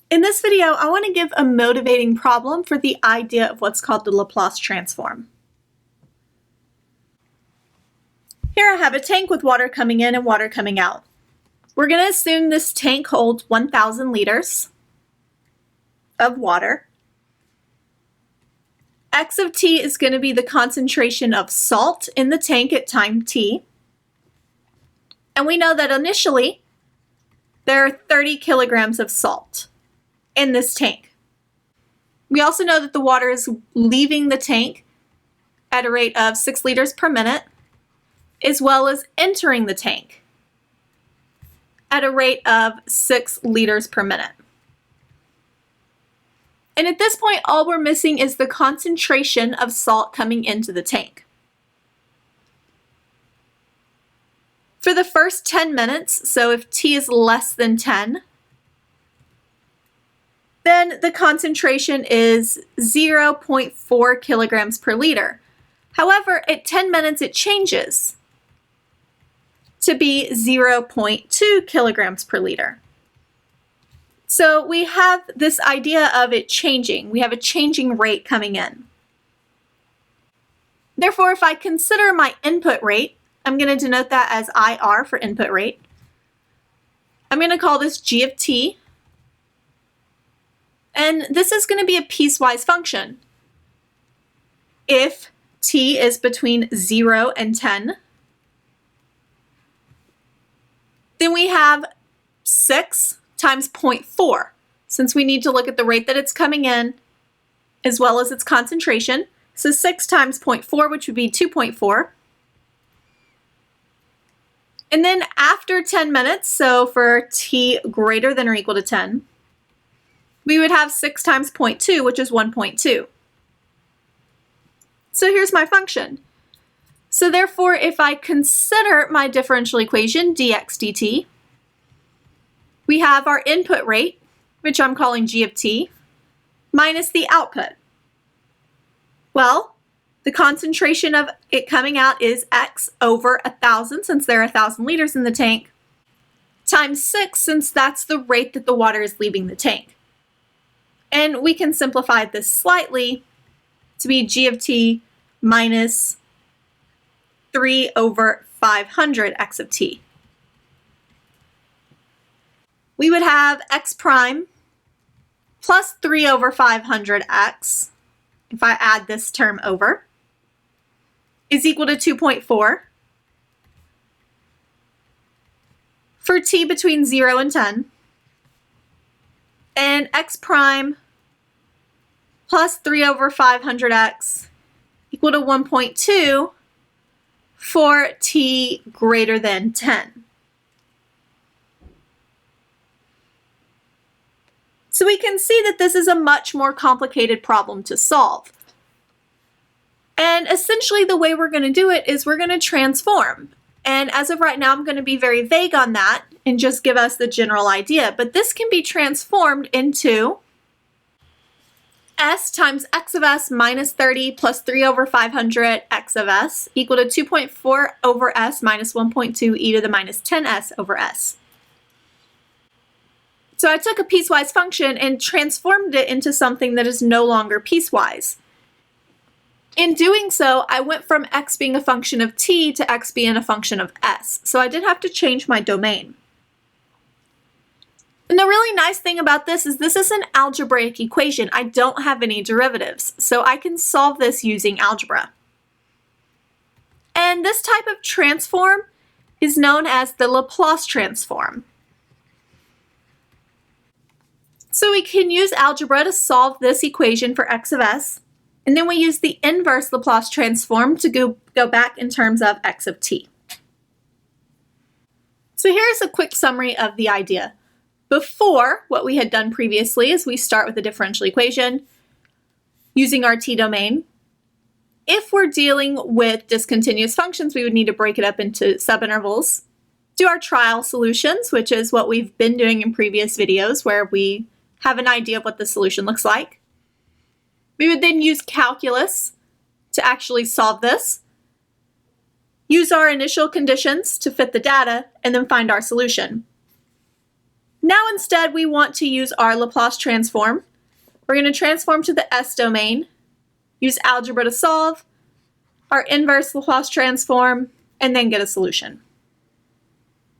In this video, I want to give a motivating problem for the idea of what's called the Laplace transform. Here I have a tank with water coming in and water coming out. We're going to assume this tank holds 1,000 liters of water. X of t is going to be the concentration of salt in the tank at time t. And we know that initially there are 30 kilograms of salt in this tank. We also know that the water is leaving the tank at a rate of 6 liters per minute, as well as entering the tank at a rate of 6 liters per minute. And at this point, all we're missing is the concentration of salt coming into the tank. For the first 10 minutes, so if t is less than 10, then the concentration is 0.4 kilograms per liter. However, at 10 minutes it changes to be 0.2 kilograms per liter. So we have this idea of it changing. We have a changing rate coming in. Therefore, if I consider my input rate, I'm going to denote that as IR for input rate. I'm going to call this G of t. And this is going to be a piecewise function. If t is between 0 and 10, then we have 6 times 0.4, since we need to look at the rate that it's coming in as well as its concentration. So 6 times 0.4, which would be 2.4. And then after 10 minutes, so for t greater than or equal to 10, we would have 6 times 0.2, which is 1.2. So here's my function. So therefore, if I consider my differential equation, dx dt, we have our input rate, which I'm calling g of t, minus the output. Well, the concentration of it coming out is x over 1,000, since there are 1,000 liters in the tank, times 6, since that's the rate that the water is leaving the tank. And we can simplify this slightly to be g of t minus 3 over 500 x of t. We would have x prime plus 3 over 500x, if I add this term over, is equal to 2.4 for t between 0 and 10, and x prime plus 3 over 500x equal to 1.2 for t greater than 10. So we can see that this is a much more complicated problem to solve. And essentially the way we're going to do it is we're going to transform. And as of right now, I'm going to be very vague on that and just give us the general idea. But this can be transformed into s times x of s minus 30 plus 3 over 500 x of s equal to 2.4 over s minus 1.2 e to the minus 10s over s. So I took a piecewise function and transformed it into something that is no longer piecewise. In doing so, I went from x being a function of t to x being a function of s. So I did have to change my domain. And the really nice thing about this is an algebraic equation. I don't have any derivatives, so I can solve this using algebra. And this type of transform is known as the Laplace transform. So we can use algebra to solve this equation for x of s, and then we use the inverse Laplace transform to go back in terms of x of t. So here's a quick summary of the idea. Before, what we had done previously is we start with a differential equation using our t domain. If we're dealing with discontinuous functions, we would need to break it up into subintervals, do our trial solutions, which is what we've been doing in previous videos where we have an idea of what the solution looks like. We would then use calculus to actually solve this, use our initial conditions to fit the data, and then find our solution. Now instead we want to use our Laplace transform. We're going to transform to the S domain, use algebra to solve, our inverse Laplace transform, and then get a solution.